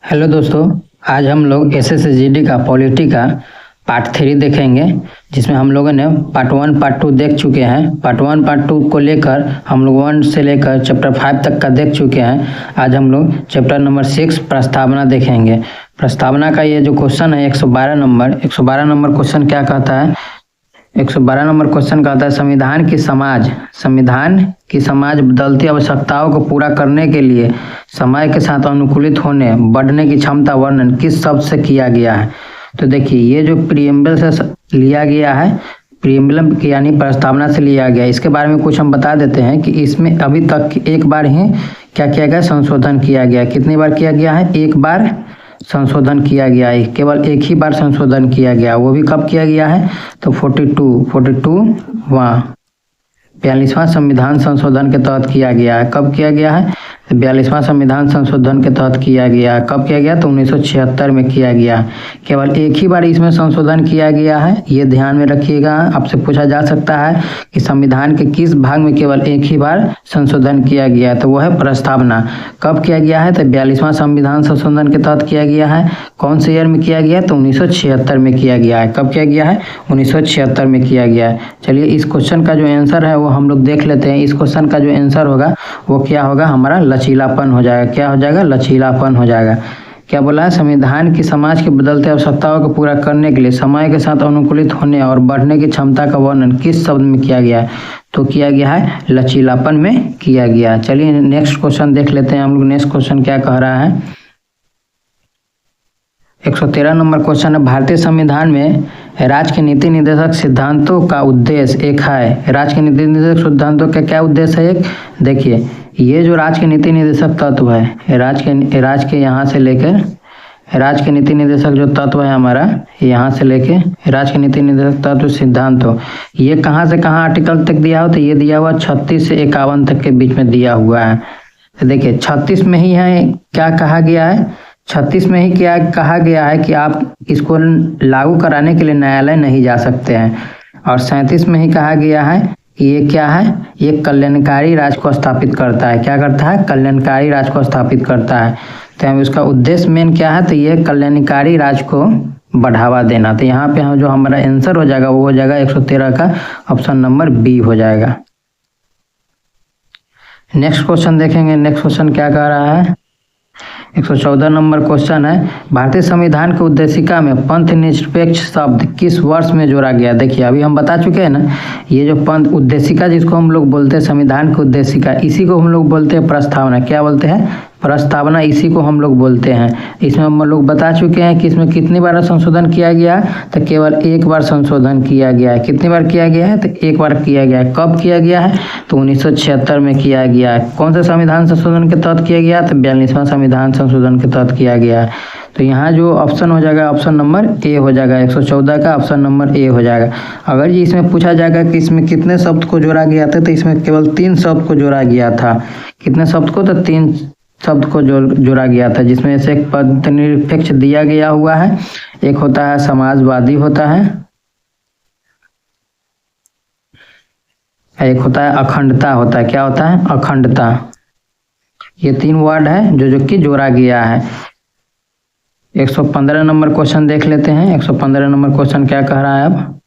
Hello दोस्तों। आज हम लोग एसएसजीडी का पॉलिटी का पार्ट 3 देखेंगे, जिसमें हम लोगों ने पार्ट 1 पार्ट 2 देख चुके हैं। पार्ट 1 पार्ट 2 को लेकर हम लोग 1 से लेकर चैप्टर 5 तक का देख चुके हैं। आज हम लोग चैप्टर नंबर 6 प्रस्तावना देखेंगे। प्रस्तावना का ये जो क्वेश्चन है 112 नंबर क्वेश्चन क्या कहता है? 112 नंबर क्वेश्चन कहता है संविधान की समाज बदलती आवश्यकताओं को पूरा करने के लिए समय के साथ अनुकूलित होने बढ़ने की क्षमता वर्णन किस शब्द से किया गया है? तो देखिए, ये जो प्रीएम्बल से लिया गया है, प्रीएम्बल यानी प्रस्तावना से लिया गया। इसके बारे में कुछ हम बता देते हैं कि इसमें अभी तक एक बार ही क्या किया गया? संशोधन किया गया। कितनी बार किया गया है? एक बार संशोधन किया गया है। केवल एक ही बार संशोधन किया गया, वो भी कब किया गया है? तो 42वां 42वां संविधान संशोधन के तहत किया गया है। कब किया गया है? 42वां संविधान संशोधन के तहत किया गया। कब किया गया? तो 1976 में किया गया। केवल एक ही बार इसमें संशोधन किया गया है, ये ध्यान में रखिएगा। आपसे पूछा जा सकता है कि संविधान के किस भाग में केवल एक ही बार संशोधन किया गया? तो वो है प्रस्तावना। कब किया गया है? तो 42वां संविधान संशोधन के तहत किया गया है। कौन से ईयर में किया गया? तो 1976 में किया गया है। कब किया गया है? 1976 में किया गया है। चलिए, इस क्वेश्चन का जो आंसर है वो हम लोग देख लेते हैं। इस क्वेश्चन का जो आंसर होगा वो क्या होगा? हमारा लचीलापन हो जाएगा। क्या हो जाएगा? लचीलापन हो जाएगा। क्या बोला है? संविधान की समाज के बदलते आवश्यकताओं को पूरा करने के लिए समय के साथ अनुकूलित होने और बढ़ने की क्षमता का वर्णन किस शब्द में किया गया है? तो किया गया है लचीलापन में किया गया। चलिए नेक्स्ट क्वेश्चन देख लेते हैं हम लोग। नेक्स्ट क्वेश्चन क्या कह रहा है? 113 नंबर क्वेश्चन है, भारतीय संविधान में राज्य के नीति निर्देशक सिद्धांतों का उद्देश्य एक है। राज्य के नीति निर्देशक सिद्धांतों का क्या उद्देश्य है? एक देखिए, ये जो राज्य के नीति निर्देशक तत्व है, राज्य के यहाँ से लेकर राज्य के नीति निर्देशक जो तत्व है हमारा, यहाँ से लेके राज्य के नीति निर्देशक तत्व सिद्धांत हो, ये कहाँ से कहाँ आर्टिकल तक दिया हो? तो ये दिया हुआ 36 से 51 तक के बीच में दिया हुआ है। तो देखिए 36 में ही है, क्या कहा गया है? 36 में ही क्या कहा गया है कि आप इसको लागू कराने के लिए न्यायालय नहीं जा सकते हैं। और 37 में ही कहा गया है कि ये क्या है? ये कल्याणकारी राज को स्थापित करता है। क्या करता है? कल्याणकारी राज को स्थापित करता है। तो उसका उद्देश्य मेन क्या है? तो ये कल्याणकारी राज को बढ़ावा देना। तो यहाँ पे हम जो हमारा आंसर हो जाएगा वो हो जाएगा 113 का ऑप्शन नंबर बी हो जाएगा। नेक्स्ट क्वेश्चन देखेंगे। नेक्स्ट क्वेश्चन क्या कह रहा है? 114 नंबर क्वेश्चन है, भारतीय संविधान की उद्देशिका में पंथ निरपेक्ष शब्द किस वर्ष में जोड़ा गया? देखिए, अभी हम बता चुके हैं ना, ये जो पंथ उद्देशिका जिसको हम लोग बोलते हैं संविधान की उद्देशिका, इसी को हम लोग बोलते हैं प्रस्तावना। क्या बोलते हैं? प्रस्तावना, इसी को हम लोग बोलते हैं। इसमें हम लोग बता चुके हैं कि इसमें कितनी बार संशोधन किया गया? तो केवल एक बार संशोधन किया गया है। कितनी बार किया गया है? तो एक बार किया गया है। कब किया गया है? तो 1976 में किया गया है। कौन से संविधान संशोधन के तहत किया गया? तो 42वां संविधान संशोधन के तहत किया गया है। तो यहाँ जो ऑप्शन हो जाएगा ऑप्शन नंबर ए हो जाएगा। 114 का ऑप्शन नंबर ए हो जाएगा। अगर ये इसमें पूछा जाएगा कि इसमें कितने शब्द को जोड़ा गया था, तो इसमें केवल 3 शब्द को जोड़ा गया था। कितने शब्द को? तो 3 शब्द को जोड़ा गया था, जिसमें से एक पंथ निरपेक्ष दिया गया हुआ है, एक होता है समाजवादी होता है, एक होता है अखंडता होता है। क्या होता है? अखंडता। ये 3 वर्ड है जो कि जोड़ा गया है। 115 नंबर क्वेश्चन देख लेते हैं। 115 नंबर क्वेश्चन क्या कह रहा है? अब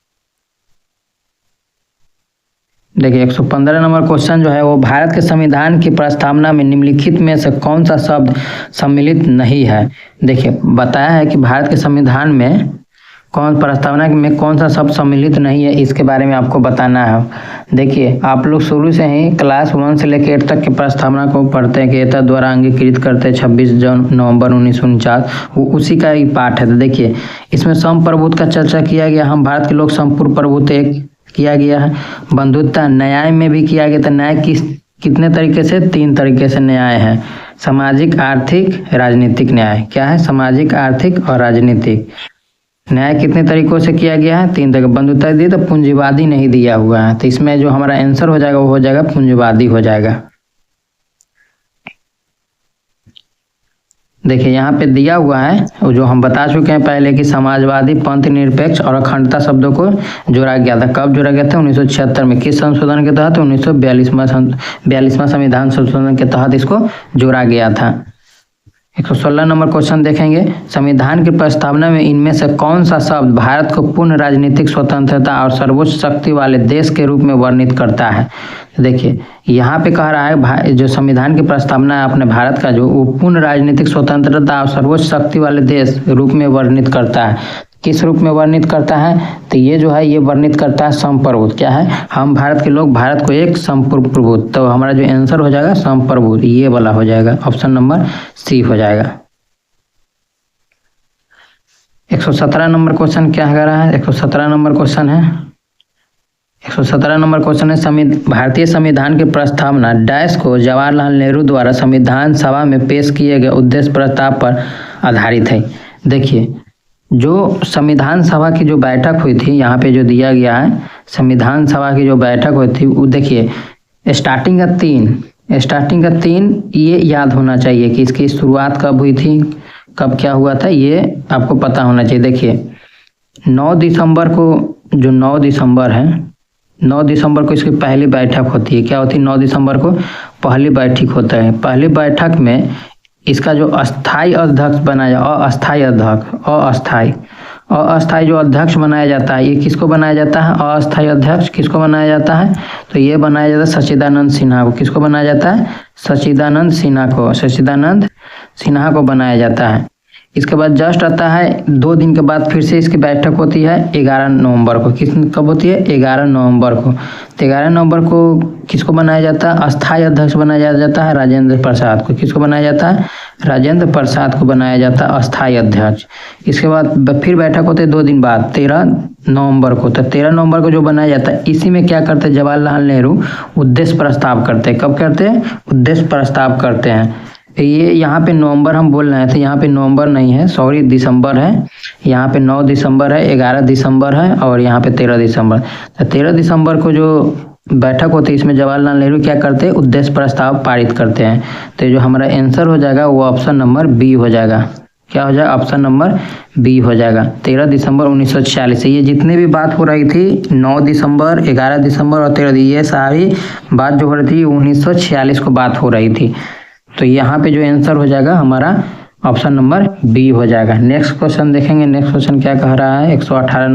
देखिए 115 नंबर क्वेश्चन जो है वो, भारत के संविधान की प्रस्तावना में निम्नलिखित में से कौन सा शब्द सम्मिलित नहीं है? देखिए, बताया है कि भारत के संविधान में प्रस्तावना में कौन सा शब्द सम्मिलित नहीं है, इसके बारे में आपको बताना है। देखिए, आप लोग शुरू से ही क्लास 1 से लेकर 8 तक के प्रस्तावना को पढ़ते हैं कि एतद द्वारा अंगीकृत करते 26 नवंबर 1949, वो उसी का ही पाठ है। तो देखिए, इसमें संप्रभुत्व का चर्चा किया गया। हम भारत के लोग संपूर्ण प्रभुत्व किया गया है। बंधुत्व, न्याय में भी किया गया था। न्याय कितने तरीके से? 3 तरीके से न्याय है, सामाजिक, आर्थिक, राजनीतिक न्याय। क्या है? सामाजिक, आर्थिक और राजनीतिक न्याय कितने तरीकों से किया गया है? 3 तरीके। बंधुत्व दी तो पूंजीवादी नहीं दिया हुआ है, तो इसमें जो हमारा आंसर हो जाएगा वो हो जाएगा पूंजीवादी हो जाएगा। देखिए, यहाँ पे दिया हुआ है जो हम बता चुके हैं पहले कि समाजवादी, पंथ निरपेक्ष और अखंडता शब्दों को जोड़ा गया था। कब जोड़ा गया था? 1976 में। किस संशोधन के तहत? 1942वां संविधान संशोधन के तहत इसको जोड़ा गया था। 116 नंबर क्वेश्चन देखेंगे, संविधान की प्रस्तावना में इनमें से कौन सा शब्द भारत को पूर्ण राजनीतिक स्वतंत्रता और सर्वोच्च शक्ति वाले देश के रूप में वर्णित करता है। देखिए यहाँ पे कह रहा है जो संविधान की प्रस्तावना है अपने भारत का जो वो पूर्ण राजनीतिक स्वतंत्रता और सर्वोच्च शक्ति वाले देश रूप में वर्णित करता है। किस रूप में वर्णित करता है? तो ये जो है ये वर्णित करता है संप्रभुत्व। क्या है? हम भारत के लोग भारत को एक संप्रभुत्व, तो हमारा जो आंसर हो जाएगा संप्रभुत्व, ये वाला हो जाएगा, ऑप्शन नंबर सी हो जाएगा। 117 नंबर क्वेश्चन क्या कह रहा है? 117 नंबर क्वेश्चन है 117 नंबर क्वेश्चन है भारतीय संविधान की प्रस्तावना डैश को जवाहरलाल नेहरू द्वारा संविधान सभा में पेश किए गए उद्देश्य प्रस्ताव पर आधारित है। देखिए जो संविधान सभा की जो बैठक हुई थी, यहाँ पे जो दिया गया है संविधान सभा की जो बैठक हुई थी वो देखिए स्टार्टिंग का तीन ये याद होना चाहिए कि इसकी शुरुआत कब हुई थी, कब क्या हुआ था, ये आपको पता होना चाहिए। देखिए 9 दिसंबर को, जो 9 दिसंबर है, 9 दिसंबर को इसकी पहली बैठक होती है। क्या होती है? 9 दिसंबर को पहली बैठक होता है। पहली बैठक में इसका जो अस्थाई अध्यक्ष बनाया, अस्थाई जो अध्यक्ष बनाया जाता है, ये किसको बनाया जाता है? अस्थाई अध्यक्ष किसको बनाया जाता है? तो ये बनाया जाता है सच्चिदानंद सिन्हा को। किसको बनाया जाता है? सच्चिदानंद सिन्हा को बनाया जाता है। इसके बाद जस्ट आता है 2 दिन के बाद फिर से इसकी बैठक होती है 11 नवंबर को। कब होती है? 11 नवंबर को। तो 11 नवंबर को किसको बनाया जाता है? अस्थाई अध्यक्ष बनाया जाता है राजेंद्र प्रसाद को। किसको बनाया जाता है? राजेंद्र प्रसाद को बनाया जाता है अस्थाई अध्यक्ष। इसके बाद फिर बैठक होती है 2 दिन बाद 13 नवंबर को। तो 13 नवंबर को जो बनाया जाता है, इसी में क्या करते हैं? जवाहरलाल नेहरू उद्देश्य प्रस्ताव करते हैं। कब करते हैं? उद्देश्य प्रस्ताव करते हैं। ये यहाँ पे नवंबर हम बोल रहे थे, यहाँ पे नवंबर नहीं है, सॉरी दिसंबर है। यहाँ पे 9 दिसंबर है, 11 दिसंबर है और यहाँ पे 13 दिसंबर। तो 13 दिसंबर को जो बैठक होती है इसमें जवाहरलाल नेहरू क्या करते हैं? उद्देश्य प्रस्ताव पारित करते हैं। तो जो हमारा आंसर हो जाएगा वो ऑप्शन नंबर बी हो जाएगा। क्या हो जाएगा? ऑप्शन नंबर बी हो जाएगा। 13 दिसंबर 1946 से ये जितने भी बात हो रही थी 9 दिसंबर, 11 दिसंबर और 13, ये सारी बात जो हो रही थी 1946 को बात हो रही थी। तो यहाँ पे जो आंसर हो जाएगा हमारा ऑप्शन नंबर बी हो जाएगा। नेक्स्ट क्वेश्चन देखेंगे। नेक्स्ट क्वेश्चन क्या कह रहा है? 118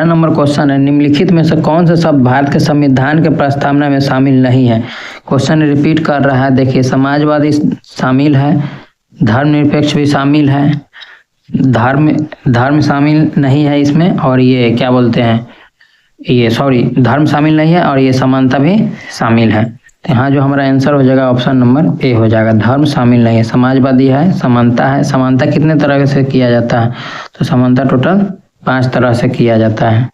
नंबर क्वेश्चन है, निम्नलिखित में से कौन सा शब्द भारत के संविधान के प्रस्तावना में शामिल नहीं है? क्वेश्चन रिपीट कर रहा है। देखिए समाजवादी शामिल है, धर्मनिरपेक्ष भी शामिल है, धर्म शामिल नहीं है इसमें, और ये क्या बोलते हैं, ये सॉरी धर्म शामिल नहीं है और ये समानता भी शामिल है। यहाँ जो हमारा आंसर हो जाएगा ऑप्शन नंबर ए हो जाएगा। धर्म शामिल नहीं है, समाजवादी है, समानता कितने तरह से किया जाता है? तो समानता टोटल 5 तरह से किया जाता है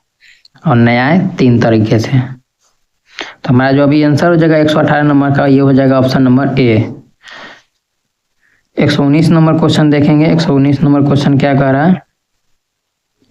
और न्याय 3 तरीके से। तो हमारा जो अभी आंसर हो जाएगा 118 नंबर का, ये हो जाएगा option number A. 119 number question देखेंगे। 119 नंबर क्वेश्चन क्या कह रहा है?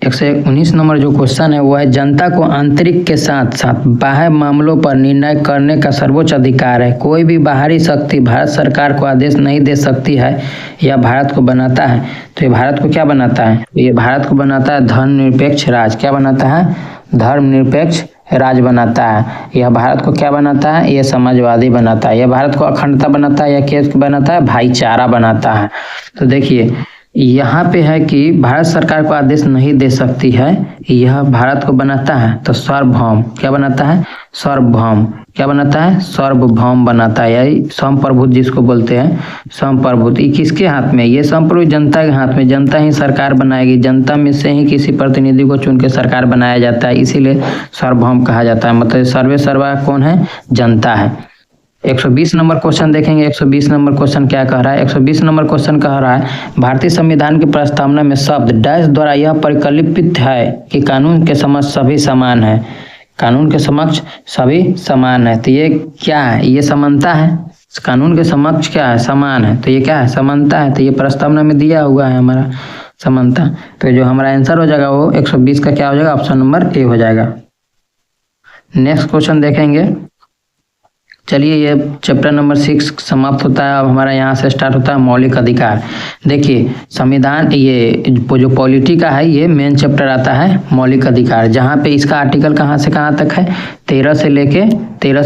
119 नंबर जो क्वेश्चन है वो है, जनता को आंतरिक के साथ साथ बाह्य मामलों पर निर्णय करने का सर्वोच्च अधिकार है। कोई भी बाहरी शक्ति भारत सरकार को आदेश नहीं दे सकती है या भारत को बनाता है। तो ये भारत को क्या बनाता है? ये भारत को बनाता है धर्मनिरपेक्ष राज। क्या बनाता है? धर्मनिरपेक्ष राज बनाता है। यह भारत को क्या बनाता है? यह समाजवादी बनाता है। यह भारत को अखंडता बनाता है या क्या बनाता है? भाईचारा बनाता है। तो देखिए यहाँ पे है कि भारत सरकार को आदेश नहीं दे सकती है, यह भारत को बनाता है तो सार्वभौम। क्या बनाता है? सार्वभौम। क्या बनाता है? सार्वभौम बनाता है, यही संप्रभुत्व जिसको बोलते हैं, संप्रभुत्व। ये किसके हाथ में? ये संप्रभुत्व जनता के हाथ में। जनता ही सरकार बनाएगी, जनता में से ही किसी प्रतिनिधि को चुन के सरकार बनाया जाता है, इसीलिए सार्वभौम कहा जाता है। मतलब सर्वे सर्वा कौन है? जनता है। 120 नंबर क्वेश्चन देखेंगे। 120 नंबर क्वेश्चन क्या कह रहा है? 120 नंबर क्वेश्चन कह रहा है, भारतीय संविधान की प्रस्तावना में शब्द डैश द्वारा यह परिकल्पित है कि कानून के समक्ष सभी समान है। कानून के समक्ष सभी समान है, तो ये क्या है? ये समानता है। कानून के समक्ष क्या है? समान है, तो ये क्या है? समानता है। तो ये प्रस्तावना में दिया हुआ है हमारा समानता। तो जो हमारा आंसर हो जाएगा वो 120 का क्या हो जाएगा? ऑप्शन नंबर ए हो जाएगा। नेक्स्ट क्वेश्चन देखेंगे। चलिए ये चैप्टर नंबर 6 समाप्त होता है। अब हमारा यहाँ से स्टार्ट होता है मौलिक अधिकार। देखिए संविधान, ये जो पॉलिटी का है, ये मेन चैप्टर आता है मौलिक अधिकार, जहाँ पे इसका आर्टिकल कहाँ से कहाँ तक है, 13 से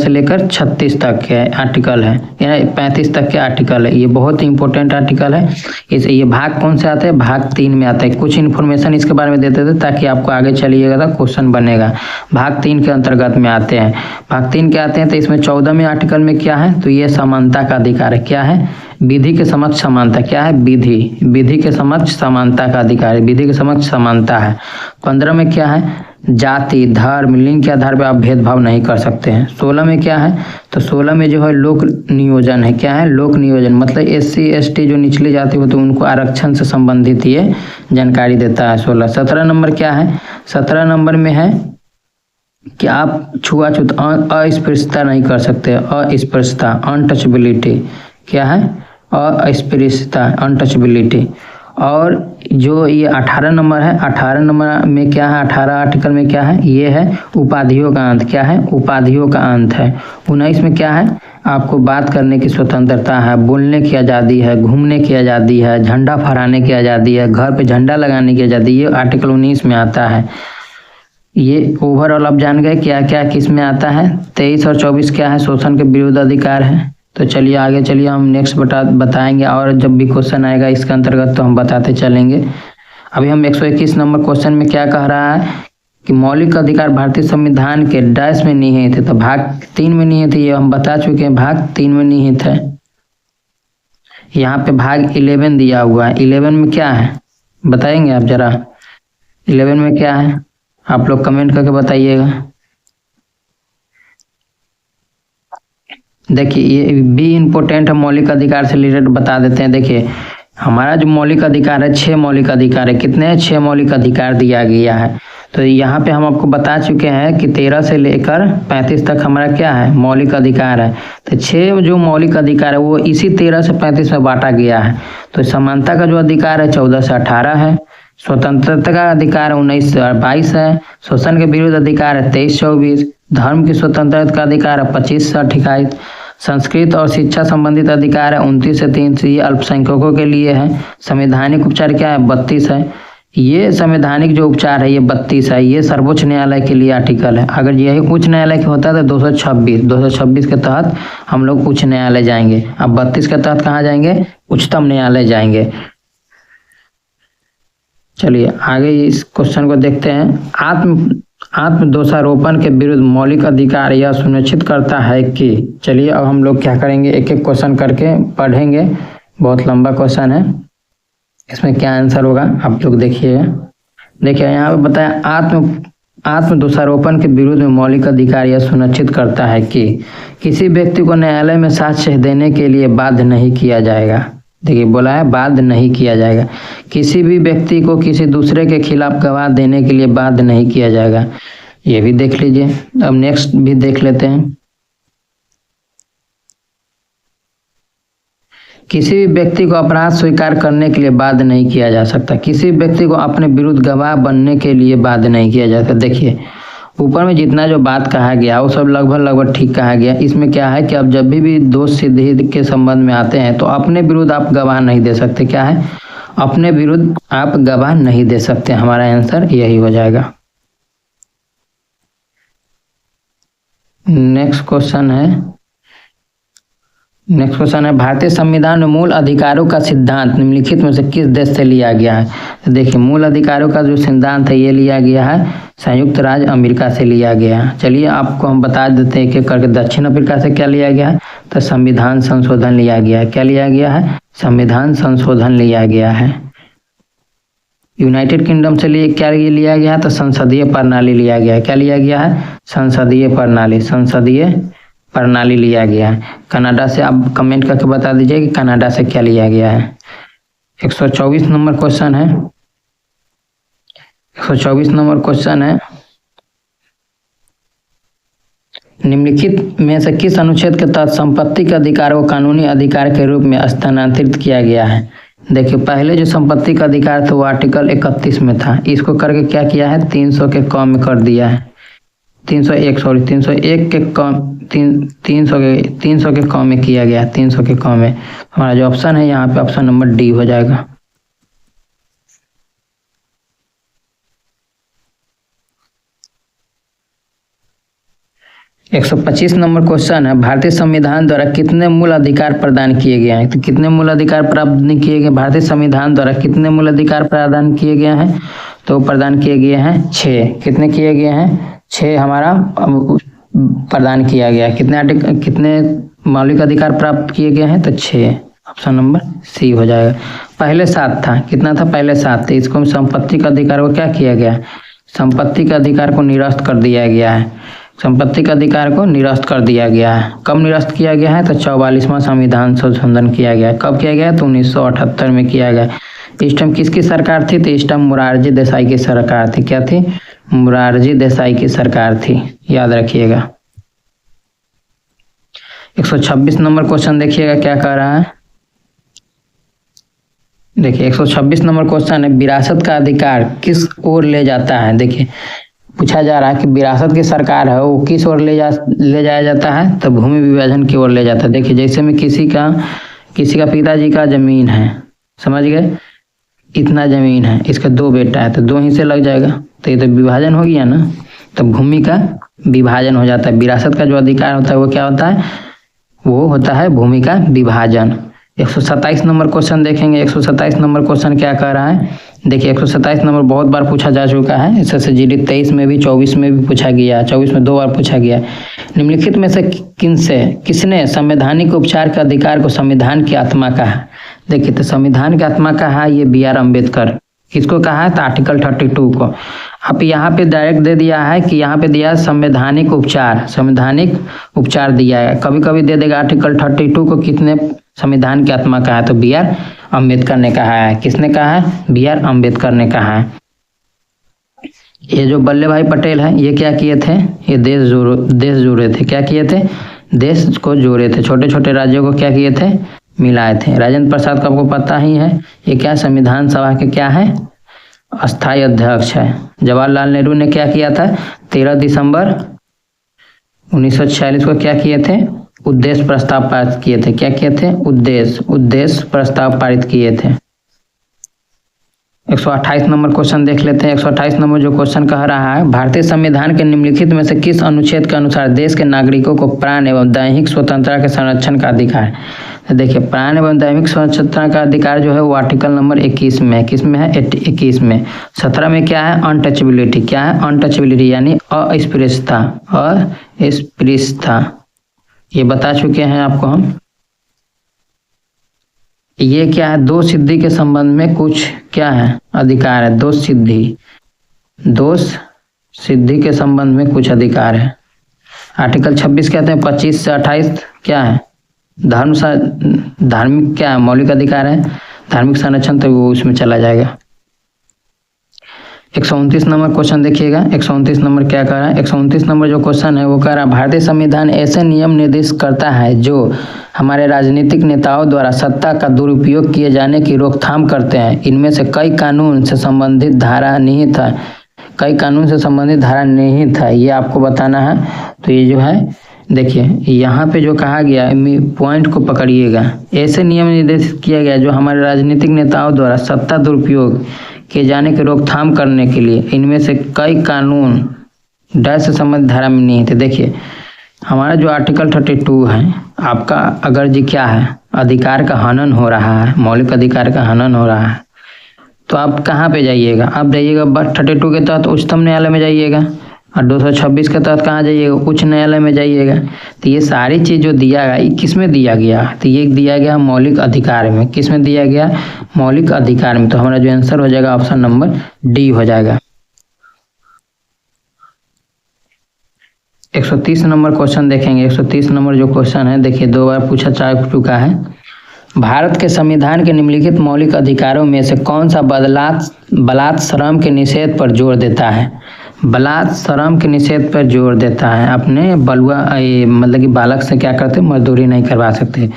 लेकर 36 तक के आर्टिकल है, यानी 35 तक के आर्टिकल है। ये बहुत इंपॉर्टेंट आर्टिकल है। ये भाग कौन से आते हैं, भाग 3 में आता है। कुछ इन्फॉर्मेशन इसके बारे में देते थे ताकि आपको आगे चलिएगा तो क्वेश्चन बनेगा। भाग 3 के अंतर्गत में आते हैं। भाग 3 के आते हैं तो इसमें 14वें आर्टिकल में क्या है, तो ये समानता का अधिकार है। क्या है, विधि के समक्ष समानता। क्या है, विधि के समक्ष समानता का अधिकार है, विधि के समक्ष समानता है। 15 में क्या है, जाति, धर्म, लिंग के आधार पर आप भेदभाव नहीं कर सकते हैं। 16 में क्या है, तो 16 में जो है लोक नियोजन है। क्या है, लोक नियोजन, मतलब SC ST जो निचली जाति होती है उनको आरक्षण से संबंधित ये जानकारी देता है 16। 17 नंबर क्या है, 17 नंबर में है कि आप छुआछूत, अस्पृश्यता नहीं कर सकते। अस्पृश्यता, अनटचबिलिटी। क्या है, अस्पृश्यता, अनटचबिलिटी। और जो ये 18 नंबर है, 18 नंबर में क्या है, 18 आर्टिकल में क्या है, ये है उपाधियों का अंत। क्या है, उपाधियों का अंत है। 19 में क्या है, आपको बात करने की स्वतंत्रता है, बोलने की आज़ादी है, घूमने की आज़ादी है, झंडा फहराने की आज़ादी है, घर पे झंडा लगाने की आज़ादी, ये आर्टिकल 19 में आता है। ये ओवरऑल आप जान गए क्या क्या किस में आता है। 23 और 24 क्या है, शोषण के विरुद्ध अधिकार है। तो चलिए आगे चलिए, हम नेक्स्ट बताएंगे, और जब भी क्वेश्चन आएगा इसके अंतर्गत तो हम बताते चलेंगे। अभी हम 121 नंबर क्वेश्चन में क्या कह रहा है कि मौलिक अधिकार भारतीय संविधान के डैश में निहित है। तो भाग 3 में निहित है, ये हम बता चुके हैं, भाग 3 में निहित है। यहाँ पे भाग 11 दिया हुआ है। 11 में क्या है बताएंगे आप जरा, 11 में क्या है आप लोग कमेंट करके बताइएगा। देखिए ये भी इम्पोर्टेंट है, मौलिक अधिकार से रिलेटेड बता देते हैं। देखिए हमारा जो मौलिक अधिकार है, 6 मौलिक अधिकार है। कितने हैं, 6 मौलिक अधिकार दिया गया है। तो यहाँ पे हम आपको बता चुके हैं कि 13 से लेकर 35 तक हमारा क्या है, मौलिक अधिकार है। तो 6 जो मौलिक अधिकार है वो इसी 13 से 35 में बांटा गया है। तो समानता का जो अधिकार है 14 से 18 है। स्वतंत्रता का अधिकार 19 से 22 है। शोषण के विरुद्ध अधिकार है 23-24। धर्म की स्वतंत्रता का अधिकार है 25 से 28। संस्कृत और शिक्षा संबंधित अधिकार है 29 से 3। ये अल्पसंख्यकों के लिए है। संवैधानिक उपचार क्या है, 32 है। ये संवैधानिक जो उपचार है ये 32 है। ये सर्वोच्च न्यायालय के लिए आर्टिकल है। अगर यही उच्च न्यायालय के होता है तो 226 के तहत हम लोग उच्च न्यायालय जाएंगे। अब 32 के तहत कहाँ जाएंगे, उच्चतम न्यायालय जाएंगे। चलिए आगे इस क्वेश्चन को देखते हैं। आत्म दोषारोपण के विरुद्ध मौलिक अधिकार यह सुनिश्चित करता है कि, चलिए अब हम लोग क्या करेंगे, एक एक क्वेश्चन करके पढ़ेंगे। बहुत लंबा क्वेश्चन है, इसमें क्या आंसर होगा आप लोग देखिएगा। देखिए यहाँ पे बताया, आत्म दोषारोपण के विरुद्ध में मौलिक अधिकार यह सुनिश्चित करता है कि किसी व्यक्ति को न्यायालय में साक्ष्य देने के लिए बाध्य नहीं किया जाएगा। देखिए बोला है बाध्य नहीं किया जाएगा। किसी भी व्यक्ति को किसी दूसरे के खिलाफ गवाह देने के लिए बाध्य नहीं किया जाएगा। ये भी देख लीजिए। अब नेक्स्ट भी देख लेते हैं। किसी भी व्यक्ति को अपराध स्वीकार करने के लिए बाध्य नहीं किया जा सकता। किसी व्यक्ति को अपने विरुद्ध गवाह बनने के लिए बाध्य नहीं किया जाता। देखिए ऊपर में जितना जो बात कहा गया वो सब लगभग ठीक कहा गया। इसमें क्या है कि अब जब भी दोष सिद्धि के संबंध में आते हैं तो अपने विरुद्ध आप गवाह नहीं दे सकते। क्या है, अपने विरुद्ध आप गवाह नहीं दे सकते। हमारा आंसर यही हो जाएगा। नेक्स्ट क्वेश्चन है भारतीय संविधान में मूल अधिकारों का सिद्धांत निम्नलिखित में से किस देश से लिया गया है। तो देखिए मूल अधिकारों का जो सिद्धांत है ये लिया गया है संयुक्त राज्य अमेरिका से लिया गया है। चलिए आपको हम बता देते हैं एक करके। दक्षिण अफ्रीका से क्या लिया गया है, तो संविधान संशोधन लिया गया है। क्या लिया गया है, संविधान संशोधन लिया गया है। यूनाइटेड किंगडम से क्या लिया गया है, तो संसदीय प्रणाली लिया गया है। क्या लिया गया है, संसदीय प्रणाली लिया गया है। कनाडा से आप कमेंट करके बता दीजिए कि कनाडा से क्या लिया गया है। 124 नंबर क्वेश्चन है। 124 नंबर क्वेश्चन है, निम्नलिखित में से किस अनुच्छेद के तहत संपत्ति के अधिकार को कानूनी अधिकार के रूप में स्थानांतरित किया गया है। देखिए पहले जो संपत्ति का अधिकार था वो आर्टिकल 31 में था। इसको करके क्या किया है, 300 के कम में कर दिया है। 301 के 300 के कम में किया गया, 300 के कम में। हमारा जो ऑप्शन है यहाँ पे ऑप्शन नंबर डी हो जाएगा। एक 125 नंबर क्वेश्चन है, भारतीय संविधान द्वारा कितने मूल अधिकार प्रदान किए गए हैं? तो कितने मूल अधिकार प्राप्त किए गए भारतीय संविधान द्वारा? कितने मूल अधिकार प्रदान किए गए हैं? तो प्रदान किए गए हैं 6। कितने किए गए हैं? 6 हमारा प्रदान किया गया। कितने मौलिक अधिकार प्राप्त किए गए हैं? तो 6, ऑप्शन नंबर सी हो जाएगा। पहले 7 था, कितना था? पहले 7 थे। इसको संपत्ति का अधिकार को क्या किया गया? संपत्ति का अधिकार को निरस्त कर दिया गया है। संपत्ति के अधिकार को निरस्त कर दिया गया है। कब निरस्त किया गया है? तो 44वां संविधान संशोधन किया गया है। कब किया गया? तो 1978 में किया गया। इस टाइम किसकी सरकार थी? तो इस टाइम मोरारजी देसाई की सरकार थी। क्या थी? मोरारजी देसाई की सरकार थी, याद रखिएगा। 126 नंबर क्वेश्चन देखिएगा क्या कह रहा है। देखिए 126 नंबर क्वेश्चन है, विरासत का अधिकार किस ओर ले जाता है? देखिए पूछा जा रहा है कि विरासत की सरकार है वो किस ओर ले जाया जाता है? तो भूमि विभाजन की ओर ले जाता है। देखिए जैसे में किसी का पिताजी का जमीन है, समझ गए, इतना जमीन है, इसका 2 बेटा है, तो 2 हिस्से लग जाएगा, तो ये तो विभाजन हो गया ना। तो भूमि का विभाजन हो जाता है। विरासत का जो अधिकार होता है वो क्या होता है? वो होता है भूमि का विभाजन। 127 नंबर क्वेश्चन देखेंगे। 127 नंबर क्वेश्चन क्या कह रहा है? देखिए 127 नंबर बहुत बार पूछा जा चुका है। SSGD 23 में भी, 24 में भी पूछा गया, 24 में 2 बार पूछा गया। निम्नलिखित में से किसने संवैधानिक उपचार के अधिकार को संविधान की आत्मा कहा? देखिए तो संविधान की आत्मा कहा ये BR अम्बेडकर। किसको कहा है? तो आर्टिकल 32 को। अब यहाँ पे डायरेक्ट दे दिया है कि यहाँ पे दिया संवैधानिक उपचार दिया है। कभी कभी दे देगा आर्टिकल 32 को कितने संविधान की आत्मा कहा है? तो BR अम्बेडकर ने कहा है। किसने कहा है? BR अम्बेडकर ने कहा है। ये जो वल्लभ भाई पटेल है ये क्या किए थे? ये देश जोड़े थे। क्या किए थे? देश को जोड़े थे। छोटे छोटे राज्यों को क्या किए थे? मिलाए थे। राजेंद्र प्रसाद को आपको पता ही है, ये क्या संविधान सभा के क्या है? अस्थायी अध्यक्ष है। जवाहरलाल नेहरू ने क्या किया था? 13 दिसंबर 1946 को क्या किए थे? उद्देश्य प्रस्ताव पारित किए थे। क्या किए थे? उद्देश्य प्रस्ताव पारित किए थे। 128 नंबर क्वेश्चन देख लेते हैं। 128 नंबर जो क्वेश्चन कह रहा है, भारतीय संविधान के निम्नलिखित में से किस अनुच्छेद के अनुसार देश के नागरिकों को प्राण एवं दैहिक स्वतंत्रता के संरक्षण का अधिकार है? तो देखिए प्राण एवं दैहिक स्वतंत्रता का अधिकार जो है वो आर्टिकल नंबर 21 में है। किस में है? 21 में। 17 में क्या है? अनटचेबिलिटी। क्या है? अनटचेबिलिटी यानी अस्पृश्यता। ये बता चुके हैं आपको हम। ये क्या है? दोष सिद्धि के संबंध में कुछ क्या है? अधिकार है। दोष सिद्धि के संबंध में कुछ अधिकार है। आर्टिकल 26 कहते हैं 25 से 28 क्या है? धार्मिक क्या है? मौलिक अधिकार है। धार्मिक संरक्षण तो वो उसमें चला जाएगा। 129 नंबर क्वेश्चन देखिएगा। 129 नंबर क्या कह रहा है? 129 नंबर जो क्वेश्चन है वो कह रहा है, भारतीय संविधान ऐसे नियम निर्दिष्ट करता है जो हमारे राजनीतिक नेताओं द्वारा सत्ता का दुरुपयोग किए जाने की रोकथाम करते हैं। इनमें से कई कानून से संबंधित धारा निहित है। ये आपको बताना है। तो ये जो है देखिए यहाँ पे जो कहा गया पॉइंट को पकड़िएगा। ऐसे नियम निर्देशित किया गया जो हमारे राजनीतिक नेताओं द्वारा सत्ता दुरुपयोग किए जाने की रोकथाम करने के लिए, इनमें से कई कानून डैश से संबंधित धारा में नहीं थे। देखिए हमारा जो आर्टिकल 32 है आपका, अगर जी क्या है? अधिकार का हनन हो रहा है, मौलिक अधिकार का हनन हो रहा है, तो आप कहाँ पे जाइएगा? आप जाइएगा बस 32 के तहत उच्चतम न्यायालय में जाइएगा, और 226 के तहत कहाँ जाइएगा? उच्च न्यायालय में जाइएगा। तो ये सारी चीज़ जो दिया गया ये किस में दिया गया? तो ये दिया गया मौलिक अधिकार में। किस में दिया गया? मौलिक अधिकार में। तो हमारा जो आंसर हो जाएगा ऑप्शन नंबर डी हो जाएगा। 130 नंबर क्वेश्चन देखेंगे। 130 नंबर जो क्वेश्चन है देखिए 2 बार पूछा जा चुका है। भारत के संविधान के निम्नलिखित मौलिक अधिकारों में से कौन सा बलात् श्रम के निषेध पर जोर देता है? बलात् श्रम के निषेध पर जोर देता है। अपने बलुआ मतलब कि बालक से क्या करते? मजदूरी नहीं करवा सकते।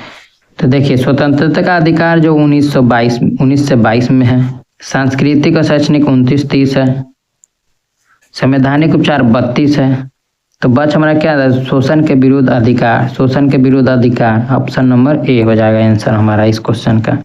तो देखिए स्वतंत्रता का अधिकार जो 19 से 22 में है। सांस्कृतिक और शैक्षणिक 29-30 है। संवैधानिक उपचार 32 है। तो बच हमारा क्या था, शोषण के विरुद्ध अधिकार, शोषण के विरुद्ध अधिकार, ऑप्शन नंबर ए हो जाएगा आंसर हमारा इस क्वेश्चन का।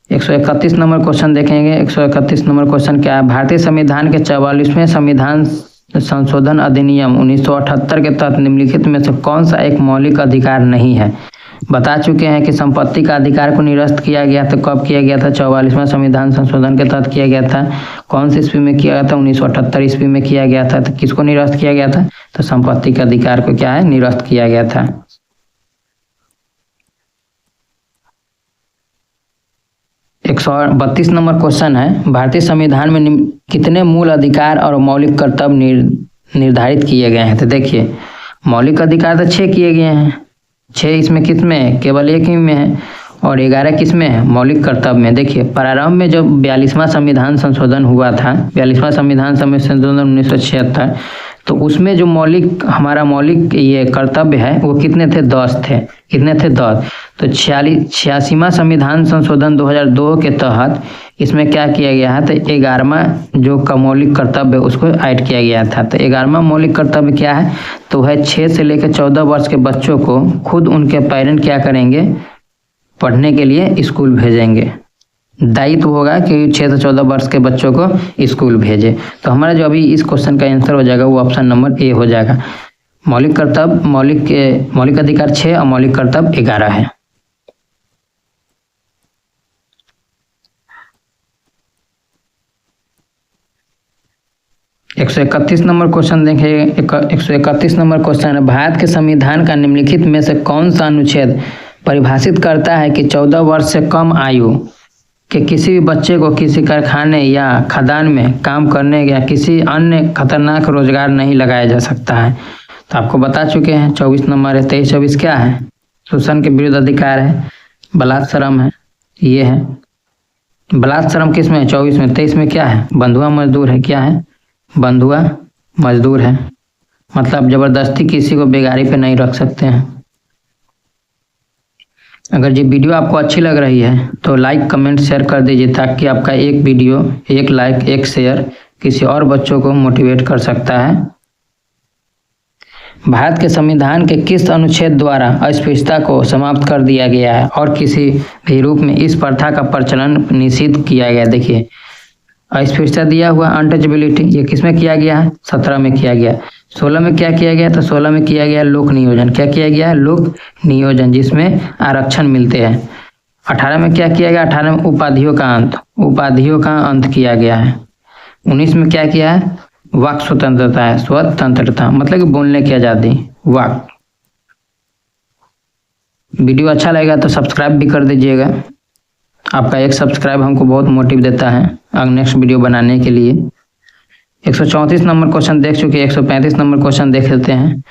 131 नंबर क्वेश्चन देखेंगे। 131 नंबर क्वेश्चन क्या है, भारतीय संविधान के 44वें संविधान संशोधन अधिनियम 1978 के तहत निम्नलिखित में से कौन सा एक मौलिक अधिकार नहीं है। बता चुके हैं कि संपत्ति का अधिकार को निरस्त किया गया था, कब किया गया था, 44वां संविधान संशोधन के तहत किया गया था। कौन सी ईस्वी में किया गया था, 1978 ईस्वी में किया गया था। तो किसको निरस्त किया गया था, तो संपत्ति के अधिकार को क्या है, निरस्त किया गया था। 132 नंबर क्वेश्चन है, भारतीय संविधान में कितने मूल अधिकार और मौलिक कर्तव्य निर्धारित किए गए हैं। तो देखिए मौलिक अधिकार तो 6 किए गए हैं, 6 इसमें किस में है, केवल एक ही में है, और 11 किस में है, मौलिक कर्तव्य में। देखिए प्रारंभ में जब 42वां संविधान संशोधन हुआ था, 42वां संविधान संशोधन 1976, तो उसमें जो हमारा मौलिक ये कर्तव्य है वो कितने थे, 10 थे। कितने थे, 10। तो 86वां संविधान संशोधन 2002 के तहत इसमें क्या किया गया है, तो 11वां जो का मौलिक कर्तव्य उसको ऐड किया गया था। तो 11वां मौलिक कर्तव्य क्या है, तो है 6 से लेकर 14 वर्ष के बच्चों को खुद उनके पेरेंट क्या करेंगे, पढ़ने के लिए स्कूल भेजेंगे। दायित्व होगा कि 6 से 14 वर्ष के बच्चों को स्कूल भेजे। तो हमारा जो अभी इस क्वेश्चन का आंसर हो जाएगा वो ऑप्शन नंबर ए हो जाएगा। मौलिक कर्तव्य मौलिक अधिकार 6 और मौलिक कर्तव्य 11 है। एक 131 नंबर क्वेश्चन देखें। 131 नंबर क्वेश्चन है, भारत के संविधान का निम्नलिखित में से कौन सा अनुच्छेद परिभाषित करता है कि 14 वर्ष से कम आयु के किसी भी बच्चे को किसी कारखाने या खदान में काम करने या किसी अन्य खतरनाक रोजगार नहीं लगाया जा सकता है। तो आपको बता चुके हैं 24 नंबर है। 23-24 क्या है, शोषण के विरुद्ध अधिकार है, बलात्श्रम है, ये है बलात्श्रम किस में है, 24 में। 23 में क्या है, बंधुआ मजदूर है, क्या है, बंधुआ मजदूर है, मतलब जबरदस्ती किसी को बेगारी पे नहीं रख सकते हैं। अगर ये वीडियो आपको अच्छी लग रही है तो लाइक कमेंट शेयर कर दीजिए, ताकि आपका एक वीडियो, एक लाइक, एक शेयर किसी और बच्चों को मोटिवेट कर सकता है। भारत के संविधान के किस अनुच्छेद द्वारा अस्पृश्यता को समाप्त कर दिया गया है और किसी भी रूप में इस प्रथा का प्रचलन निषिद्ध किया गया। देखिए अस्पृश्यता दिया हुआ अनटचेबिलिटी, ये किसमें किया गया है, 17 में किया गया। 16 में क्या किया गया, तो 16 में किया गया लोक नियोजन। क्या किया गया है, लोक नियोजन, जिसमें आरक्षण मिलते हैं। 18 में क्या किया गया, 18 में उपाधियों का अंत किया गया है। 19 में क्या किया है, वाक स्वतंत्रता है, स्वतंत्रता मतलब कि बोलने की आजादी, वाक। वीडियो अच्छा लगेगा तो सब्सक्राइब भी कर दीजिएगा, आपका एक सब्सक्राइब हमको बहुत मोटिव देता है नेक्स्ट वीडियो बनाने के लिए। 134 नंबर क्वेश्चन देख चुके, 135 नंबर क्वेश्चन देख लेते हैं।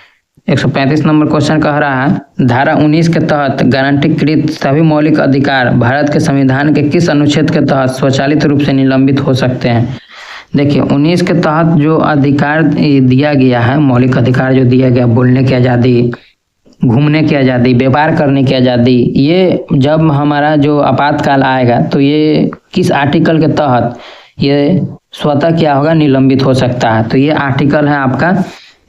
135 नंबर क्वेश्चन कह रहा है, धारा 19 के तहत गारंटीकृत सभी मौलिक अधिकार भारत के संविधान के किस अनुच्छेद के तहत स्वचालित रूप से निलंबित हो सकते हैं। देखिए 19 के तहत जो अधिकार दिया गया है, मौलिक अधिकार जो दिया गया, बोलने की आज़ादी, घूमने की आज़ादी, व्यापार करने की आज़ादी, ये जब हमारा जो आपातकाल आएगा तो ये किस आर्टिकल के तहत ये स्वतः क्या होगा, निलंबित हो सकता है। तो ये आर्टिकल है आपका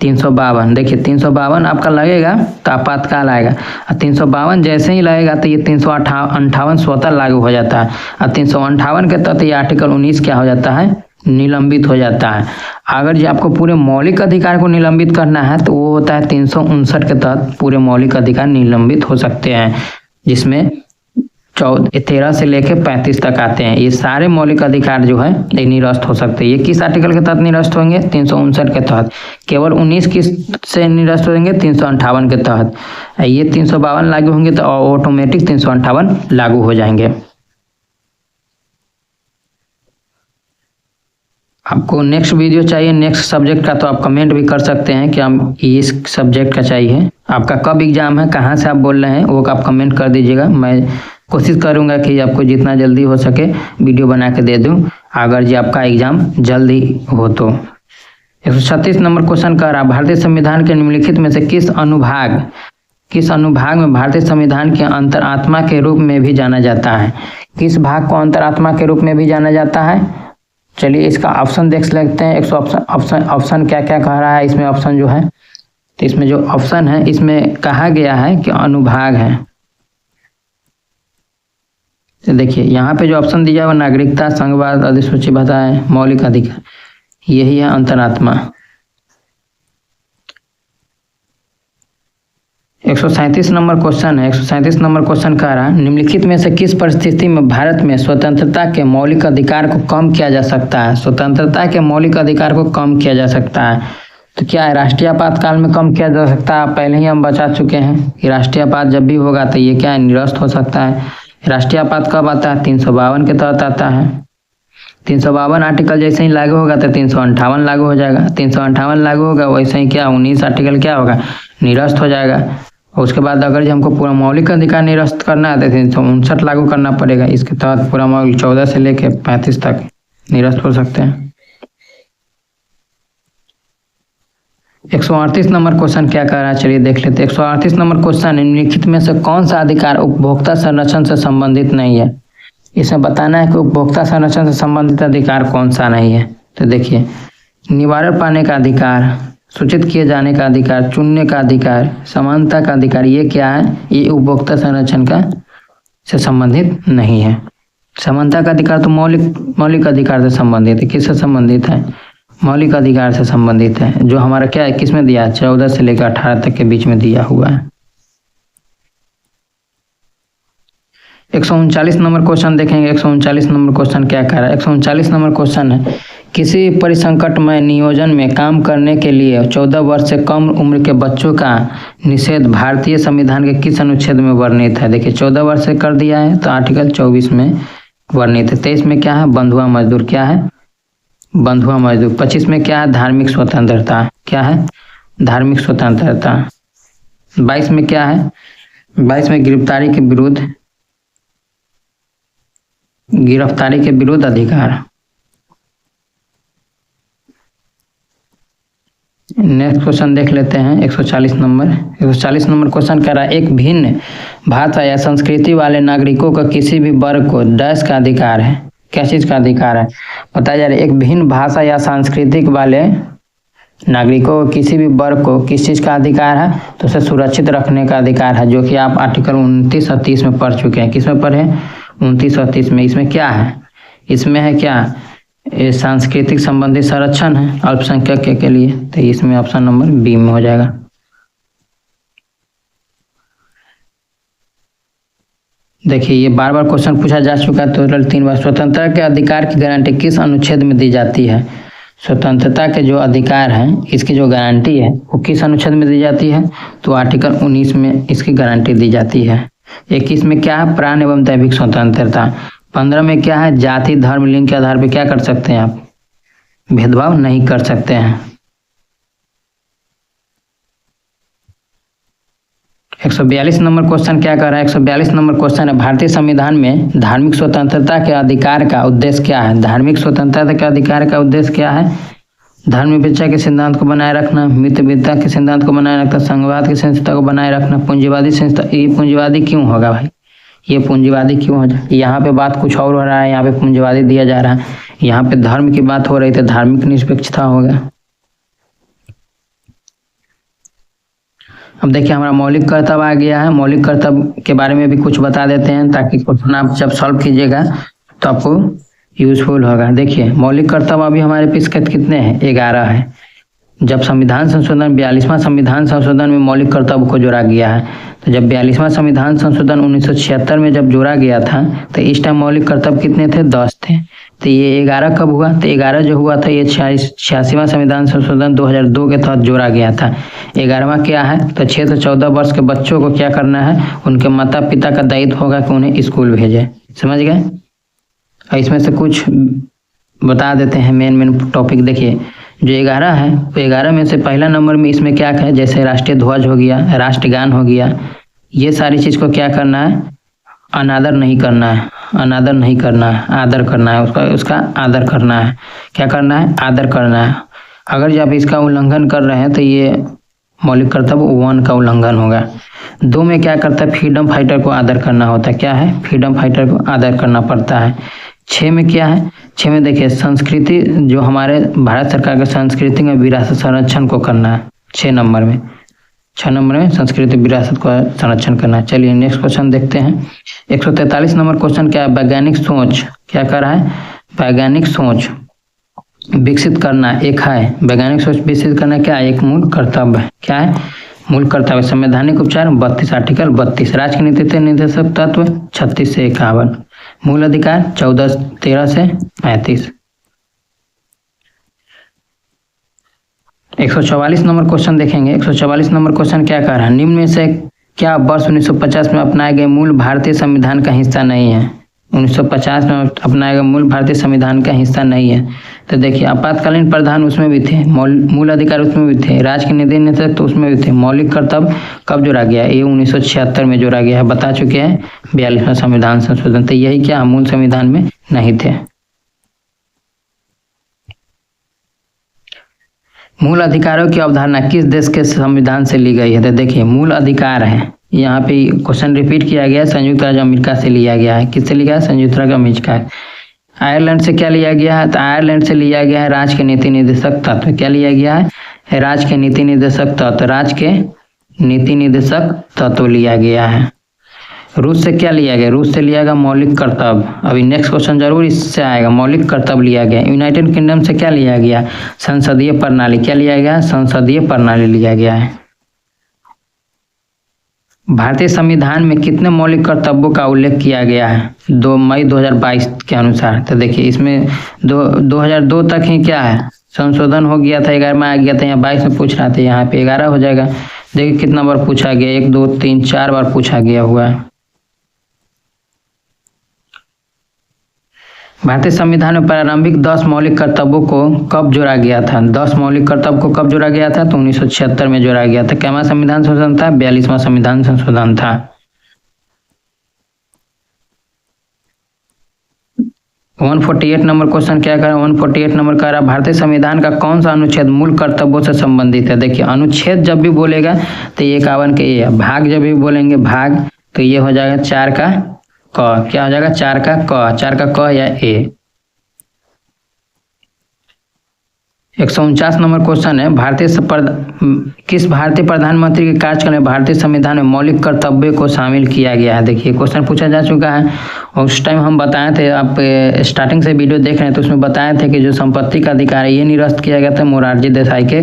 352। देखिए 352 आपका लगेगा तो आपातकाल आएगा, और 352 जैसे ही लगेगा तो ये 358 स्वतः लागू हो जाता है, और 358 के तहत ये आर्टिकल 19 क्या हो जाता है, निलंबित हो जाता है। अगर जो आपको पूरे मौलिक अधिकार को निलंबित करना है तो वो होता है 359 के तहत पूरे मौलिक अधिकार निलंबित हो सकते हैं, जिसमें 13 से लेकर 35 तक आते हैं। ये सारे मौलिक अधिकार जो है ये निरस्त हो सकते हैं। ये किस आर्टिकल के तहत निरस्त होंगे, 359 के तहत। केवल 19 किस से निरस्त होंगे, 358 के तहत। ये 352 लागू होंगे तो ऑटोमेटिक 358 लागू हो जाएंगे। आपको नेक्स्ट वीडियो चाहिए नेक्स्ट सब्जेक्ट का, तो आप कमेंट भी कर सकते हैं कि हम इस सब्जेक्ट का चाहिए। आपका कब एग्जाम है, कहाँ से आप बोल रहे हैं, वो आप कमेंट कर दीजिएगा। मैं कोशिश करूंगा कि आपको जितना जल्दी हो सके वीडियो बना के दे दूं, अगर जी आपका एग्जाम जल्दी हो तो। 136 नंबर क्वेश्चन कह रहा, भारतीय संविधान के निम्नलिखित में से किस अनुभाग में भारतीय संविधान के अंतरात्मा के रूप में भी जाना जाता है। किस भाग को अंतरात्मा के रूप में भी जाना जाता है, चलिए इसका ऑप्शन देख लेते हैं। ऑप्शन क्या क्या कह रहा है इसमें। ऑप्शन जो है तो इसमें जो ऑप्शन है इसमें कहा गया है कि अनुभाग है। तो देखिए यहाँ पे जो ऑप्शन दिया है वो नागरिकता, संघवाद, अधिसूचित भाषाएं, मौलिक अधिकार, यही है अंतरात्मा। 137 नंबर क्वेश्चन है। 137 नंबर क्वेश्चन कह रहा है निम्नलिखित में से किस परिस्थिति में भारत में स्वतंत्रता के मौलिक अधिकार को कम किया जा सकता है। स्वतंत्रता के मौलिक अधिकार को कम किया जा सकता है तो क्या है, राष्ट्रीय आपातकाल में कम किया जा सकता है। पहले ही हम बता चुके हैं कि राष्ट्रीय आपात जब भी होगा तो ये क्या है, निरस्त हो सकता है। राष्ट्रीय आपात कब आता है, 352 के तहत आता है। 352 आर्टिकल जैसे ही लागू होगा तो 358 लागू हो जाएगा। 358 लागू होगा वैसे ही क्या 19 आर्टिकल क्या होगा, निरस्त हो जाएगा। और उसके बाद अगर जो हमको पूरा मौलिक अधिकार निरस्त करना है तो 359 लागू करना पड़ेगा। इसके तहत पूरा मौलिक 14 से लेकर 35 तक निरस्त हो सकते हैं। 138 नंबर क्वेश्चन क्या कह रहा है, चलिए देख लेते हैं। 138 नंबर क्वेश्चन निम्नलिखित में से कौन सा अधिकार उपभोक्ता संरक्षण से संबंधित नहीं है। इसमें बताना है कि उपभोक्ता संरक्षण से संबंधित अधिकार कौन सा नहीं है। तो देखिए, निवारण पाने का अधिकार, सूचित किए जाने का अधिकार, चुनने का अधिकार, समानता का अधिकार, ये क्या है, ये उपभोक्ता संरक्षण का से संबंधित नहीं है। समानता का अधिकार तो मौलिक अधिकार से संबंधित है। किससे संबंधित है, मौलिक अधिकार से संबंधित है, जो हमारा क्या है, किसमें दिया है, 14 से लेकर 18 तक के बीच में दिया हुआ है। 139 नंबर क्वेश्चन देखेंगे। 139 नंबर क्वेश्चन क्या कह रहा है। 139 नंबर क्वेश्चन है किसी परिसंकटमय नियोजन में काम करने के लिए 14 वर्ष से कम उम्र के बच्चों का निषेध भारतीय संविधान के किस अनुच्छेद में वर्णित है। देखिए 14 वर्ष से कर दिया है तो आर्टिकल 24 में वर्णित है। 23 में क्या है, बंधुआ मजदूर, क्या है, बंधुआ मजदूर। 25 में क्या है, धार्मिक स्वतंत्रता, क्या है, धार्मिक स्वतंत्रता। 22 में क्या है, 22 में गिरफ्तारी के विरुद्ध अधिकार। नेक्स्ट क्वेश्चन देख लेते हैं। 140 नंबर क्वेश्चन कह रहा है एक भिन्न भाषा या संस्कृति वाले नागरिकों को किसी भी वर्ग को डैश का अधिकार है। क्या चीज का अधिकार है, बताया जा रहा है। एक भिन्न भाषा या सांस्कृतिक वाले नागरिकों को किसी भी वर्ग को किस चीज का अधिकार है, तो उसे सुरक्षित रखने का अधिकार है, जो कि आप आर्टिकल 29 और 30 में पढ़ चुके हैं। किस में पढ़े, 29 और 30 में। इसमें क्या है, इसमें है क्या, ये सांस्कृतिक संबंधी संरक्षण है अल्पसंख्यक के लिए। तो इसमें ऑप्शन नंबर बी में हो जाएगा। देखिए ये बार बार क्वेश्चन पूछा जा चुका है, टोटल 3 बार। स्वतंत्रता के अधिकार की गारंटी किस अनुच्छेद में दी जाती है। स्वतंत्रता के जो अधिकार हैं, इसकी जो गारंटी है वो किस अनुच्छेद में दी जाती है, तो आर्टिकल 19 में इसकी गारंटी दी जाती है। 21 में क्या है, प्राण एवं दैविक स्वतंत्रता। 15 में क्या है, जाति, धर्म, लिंग के आधार पर क्या कर सकते हैं आप, भेदभाव नहीं कर सकते हैं। 142 नंबर क्वेश्चन क्या कर रहा है। 142 नंबर क्वेश्चन है भारतीय संविधान में धार्मिक स्वतंत्रता के अधिकार का उद्देश्य क्या है। धार्मिक स्वतंत्रता के अधिकार का उद्देश्य क्या है, धर्म निरपेक्षता के सिद्धांत को बनाए रखना, मित्रवता के सिद्धांत को बनाए रखना, संघवाद की संस्था को बनाए रखना, पूंजीवादी संस्था। ये पूंजीवादी क्यों होगा भाई, ये पूंजीवादी क्यों हो जाए, यहाँ पे बात कुछ और हो रहा है, यहाँ पे पूंजीवादी दिया जा रहा है। यहाँ पे धर्म की बात हो रही थी, धार्मिक निरपेक्षता होगा। अब देखिए हमारा मौलिक कर्तव्य आ गया है। मौलिक कर्तव्य के बारे में भी कुछ बता देते हैं, ताकि क्वेश्चन आप जब सॉल्व कीजिएगा तो आपको यूजफुल होगा। देखिए मौलिक कर्तव्य अभी हमारे पास कितने हैं, 11 है। जब संविधान संशोधन 42वां संविधान संशोधन में मौलिक कर्तव्य को जोड़ा गया है, तो जब 42वां संविधान संशोधन 1976 में जब जोड़ा गया था तो इस टाइम मौलिक कर्तव्य कितने थे, 10 थे। तो ये 11 कब हुआ, तो 11 जो हुआ था ये 86वां संविधान संशोधन 2002 के तहत जोड़ा गया था। 11वां क्या है, तो 6 से 14 वर्ष के बच्चों को क्या करना है, उनके माता पिता का दायित्व होगा कि उन्हें स्कूल भेजे। समझ गए। इसमें से कुछ बता देते हैं मेन टॉपिक। देखिए जो 11 है तो 11 में से पहला नंबर में इसमें क्या है, जैसे राष्ट्रीय ध्वज हो गया, राष्ट्रगान हो गया, ये सारी चीज को क्या करना है, अनादर नहीं करना है, अनादर नहीं करना है, आदर करना है, उसका आदर करना है। क्या करना है, आदर करना है। अगर जब इसका उल्लंघन कर रहे हैं तो ये मौलिक कर्तव्य 1 का उल्लंघन होगा। 2 में क्या करता है, फ्रीडम फाइटर को आदर करना होता है। क्या है, फ्रीडम फाइटर को आदर करना पड़ता है। 6 में क्या है, 6 में देखिए संस्कृति, जो हमारे भारत सरकार के संस्कृति में विरासत संरक्षण को करना है 6 नंबर में। 6 नंबर में संस्कृति विरासत को संरक्षण करना है। चलिए नेक्स्ट क्वेश्चन देखते हैं। 143 नंबर क्वेश्चन क्या है? वैज्ञानिक सोच क्या कर रहा है? वैज्ञानिक सोच विकसित करना एक है। वैज्ञानिक सोच विकसित करना क्या है? एक मूल कर्तव्य है। क्या है? मूल कर्तव्य। संवैधानिक उपचार 32, आर्टिकल 32। राज्य के नीति निर्देशक तत्व 36 से 51। मूल अधिकार 13 से 35। 144 नंबर क्वेश्चन देखेंगे। 144 नंबर क्वेश्चन क्या कह रहा है? निम्न में से क्या वर्ष 1950 में अपनाए गए मूल भारतीय संविधान का हिस्सा नहीं है? 1950 में अपनाए गए मूल भारतीय संविधान का हिस्सा नहीं है। तो देखिए आपातकालीन प्रावधान उसमें भी थे, मूल अधिकार उसमें भी थे, राज्य के नीति निर्देशक तो उसमें भी थे। मौलिक कर्तव्य कब जोड़ा गया? ये 1976 में जोड़ा गया है, बता चुके हैं। 42वां संविधान संशोधन। तो यही क्या मूल संविधान में नहीं थे। मूल अधिकारों की अवधारणा किस देश के संविधान से ली गई है? तो देखिए मूल अधिकार है, यहाँ पे क्वेश्चन रिपीट किया गया है, संयुक्त राज्य अमेरिका से लिया गया है। किससे लिया है? संयुक्त राज्य अमेरिका। आयरलैंड से क्या लिया गया है? तो आयरलैंड से लिया गया है राज्य के नीति निर्देशक तत्व। क्या लिया गया है? राज्य के नीति निर्देशक तत्व। राज्य के नीति निर्देशक तत्व लिया गया है। रूस से क्या लिया गया? रूस से लिया गया मौलिक कर्तव्य। अभी नेक्स्ट क्वेश्चन जरूर इससे आएगा। मौलिक कर्तव्य लिया गया। यूनाइटेड किंगडम से क्या लिया गया? संसदीय प्रणाली। क्या लिया गया? संसदीय प्रणाली लिया गया है। भारतीय संविधान में कितने मौलिक कर्तव्यों का उल्लेख किया गया है? 2 मई 2022 के अनुसार। तो देखिए इसमें 2002 तक ही क्या है संशोधन हो गया था, 11 में आ गया था, यहाँ 22 में पूछ रहा था, यहाँ पे 11 हो जाएगा। देखिए कितना बार पूछा गया? 1 2 3 4 बार पूछा गया हुआ है। भारतीय संविधान में प्रारंभिक 10 मौलिक कर्तव्यों को कब जोड़ा गया था? 10 मौलिक कर्तव्य को कब जोड़ा गया था? तो 1976 में जोड़ा गया था। कैवा संविधान संशोधन था? 42वां संविधान संशोधन था। 148 नंबर क्वेश्चन क्या कर रहा है? 148 नंबर कह रहा है भारतीय संविधान का कौन सा अनुच्छेद मूल कर्तव्यों से संबंधित है? देखिए अनुच्छेद जब भी बोलेगा तो 51 के ये, भाग जब भी बोलेंगे भाग तो ये हो जाएगा 4 का क। क्या हो जाएगा? 4 का क। 4 का क या ए। 149 नंबर क्वेश्चन है किस भारतीय प्रधानमंत्री के कार्यकाल में भारतीय संविधान में मौलिक कर्तव्य को शामिल किया गया है? देखिए क्वेश्चन पूछा जा चुका है। उस टाइम हम बताए थे, आप स्टार्टिंग से वीडियो देख रहे हैं तो उसमें बताए थे कि जो संपत्ति का अधिकार है ये निरस्त किया गया था, मोरारजी देसाई के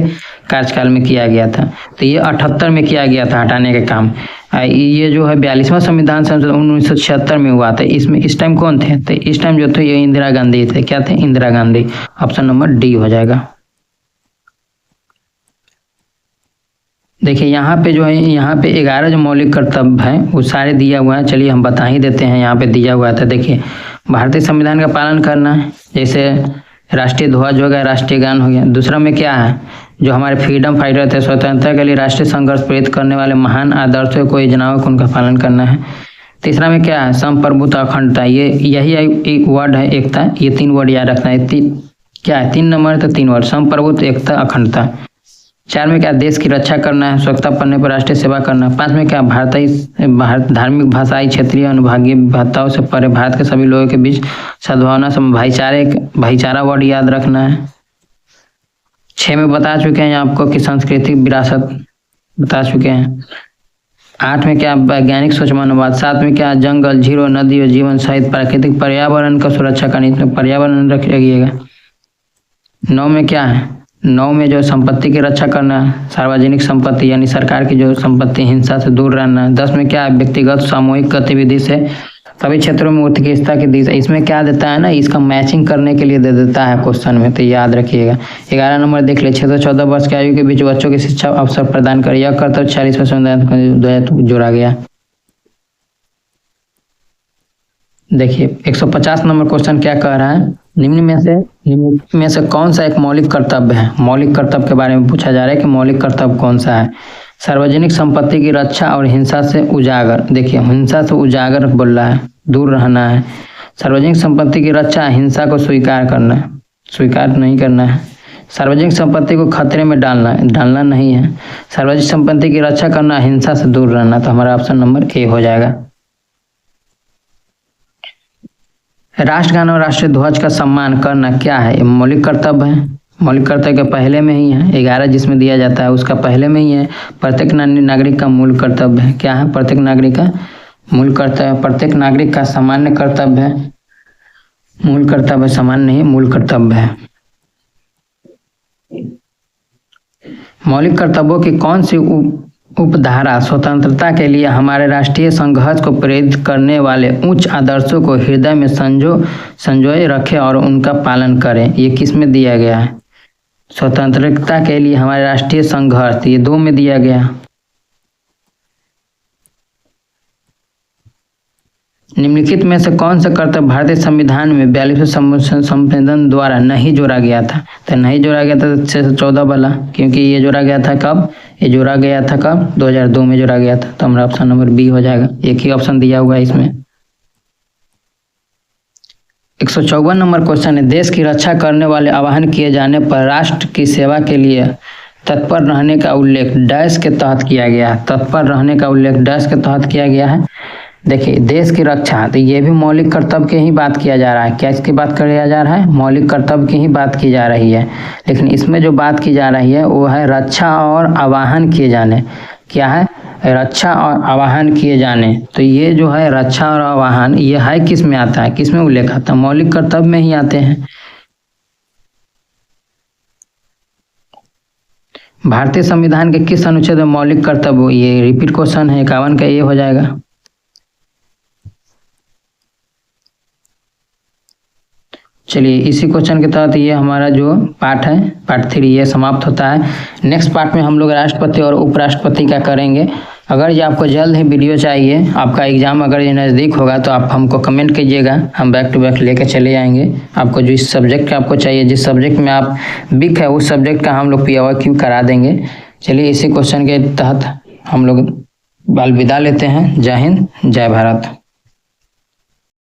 कार्यकाल में किया गया था। तो ये 78 में किया गया था हटाने का काम। ये जो है 42वां संविधान संशोधन 1976 में हुआ था। इसमें इस टाइम कौन थे? तो इस टाइम जो थे ये इंदिरा गांधी थे। क्या थे? Indira Gandhi. Option number D हो जाएगा। देखिए यहाँ पे जो है, यहाँ पे 11 जो मौलिक कर्तव्य हैं वो सारे दिया हुआ है। चलिए हम बता ही देते हैं, यहाँ पे दिया हुआ था। देखिए भारतीय संविधान का पालन करना है, जैसे राष्ट्रीय ध्वज हो गया, राष्ट्रीय गान हो गया। दूसरा में क्या है? जो हमारे फ्रीडम फाइटर थे, स्वतंत्रता के लिए राष्ट्रीय संघर्ष प्रेरित करने वाले महान आदर्शों को, योजनाओं को, उनका पालन करना है। तीसरा में क्या है? संप्रभुता, अखंडता। ये यही एक वर्ड है, एकता। ये 3 वर्ड याद रखना है। क्या है? 3 नंबर तो 3 वर्ड, संप्रभुता, एकता, अखंडता। 4 में क्या? देश की रक्षा करना है, स्वच्छता पढ़ने पर राष्ट्रीय सेवा करना। 5 में क्या? धार्मिक, भाषाई, क्षेत्रीय, अनुभागीय विभागताओं से परे भारत के सभी लोगों के बीच सद्भावना, भाईचारा वर्ड याद रखना है। 6 में बता चुके हैं आपको कि सांस्कृतिक विरासत बता चुके हैं। 8 में क्या? वैज्ञानिक सोच मनोवाद। 7 में क्या? जंगल, झीलों, नदियों, जीवन सहित प्राकृतिक पर्यावरण का सुरक्षा करनी, इसमें पर्यावरण रखिएगा। 9 में क्या है? 9 में जो संपत्ति की रक्षा करना, सार्वजनिक संपत्ति यानी सरकार की जो संपत्ति, हिंसा से दूर रहना। 10 में क्या है? व्यक्तिगत सामूहिक गतिविधि से सभी क्षेत्रों में उत्कृष्टता की दिशा। इसमें क्या देता है ना, इसका मैचिंग करने के लिए दे देता है क्वेश्चन में, तो याद रखिएगा। 11 नंबर देख ले, 6 से 14 वर्ष की आयु के बीच बच्चों की शिक्षा अवसर प्रदान करे। यह कर्तव्य 40वें संविधान जोड़ा गया। देखिए 150 नंबर क्वेश्चन क्या कह रहा है? निम्न में से कौन सा एक मौलिक कर्तव्य है? मौलिक कर्तव्य के बारे में पूछा जा रहा है कि मौलिक कर्तव्य कौन सा है? सार्वजनिक संपत्ति की रक्षा और हिंसा से उजागर। देखिए हिंसा से उजागर बोल रहा है, दूर रहना है। सार्वजनिक संपत्ति की रक्षा, हिंसा को स्वीकार करना, स्वीकार नहीं करना है। सार्वजनिक संपत्ति को खतरे में डालना नहीं है। सार्वजनिक संपत्ति की रक्षा करना, हिंसा से दूर रहना। तो हमारा ऑप्शन नंबर ए हो जाएगा। राष्ट्रगान और राष्ट्रीय ध्वज का सम्मान करना क्या है? ये मौलिक कर्तव्य है। मौलिक कर्तव्य के पहले में ही है, 11 जिसमें दिया जाता है उसका पहले में ही है। प्रत्येक नागरिक का मूल कर्तव्य है। क्या है? प्रत्येक नागरिक का मूल कर्तव्य, प्रत्येक नागरिक का सामान्य कर्तव्य है। मूल कर्तव्य सामान्य नहीं, मूल कर्तव्य है। मौलिक कर्तव्यों की कौन सी उपधारा स्वतंत्रता के लिए हमारे राष्ट्रीय संघर्ष को प्रेरित करने वाले उच्च आदर्शों को हृदय में संजोए रखे और उनका पालन करें? ये किस में दिया गया है? स्वतंत्रता के लिए हमारे राष्ट्रीय संघर्ष, ये 2 में दिया गया। निम्नलिखित में से कौन सा कर्तव्य भारतीय संविधान में 42वें संशोधन द्वारा नहीं जोड़ा गया था? तो नहीं जोड़ा गया था 614 वाला, क्योंकि ये जोड़ा गया था कब? ये जोड़ा गया था कब? 2002 में जोड़ा गया था। तो हमारा ऑप्शन नंबर बी हो जाएगा। एक ही ऑप्शन दिया हुआ है इसमें। 154 नंबर क्वेश्चन है, देश की रक्षा करने वाले आह्वान किए जाने पर राष्ट्र की सेवा के लिए तत्पर रहने का उल्लेख डैश के तहत किया गया है। तत्पर रहने का उल्लेख डैश के तहत किया गया है। देखिए, देश की रक्षा, तो ये भी मौलिक कर्तव्य की ही बात किया जा रहा है। क्या इसकी बात किया जा रहा है? मौलिक कर्तव्य की ही बात की जा रही है। लेकिन इसमें जो बात की जा रही है वो है रक्षा और आवाहन किए जाने। क्या है? रक्षा और आवाहन किए जाने। तो ये जो है रक्षा और आवाहन, ये है किस में आता है? किस में उल्लेख आता है? मौलिक कर्तव्य में ही आते हैं। भारतीय संविधान के किस अनुच्छेद में मौलिक कर्तव्य? ये रिपीट क्वेश्चन है, 51 का ये हो जाएगा। चलिए, इसी क्वेश्चन के तहत ये हमारा जो पार्ट है, पार्ट 3, ये समाप्त होता है। नेक्स्ट पार्ट में हम लोग राष्ट्रपति और उपराष्ट्रपति का करेंगे। अगर ये आपको जल्द ही वीडियो चाहिए, आपका एग्जाम अगर ये नज़दीक होगा तो आप हमको कमेंट कीजिएगा, हम बैक टू बैक लेके चले आएंगे। आपको जिस सब्जेक्ट का आपको चाहिए, जिस सब्जेक्ट में आप वीक है उस सब्जेक्ट का हम लोग PYQ करा देंगे। चलिए, इसी क्वेश्चन के तहत हम लोग अलविदा लेते हैं। जय हिंद, जय भारत।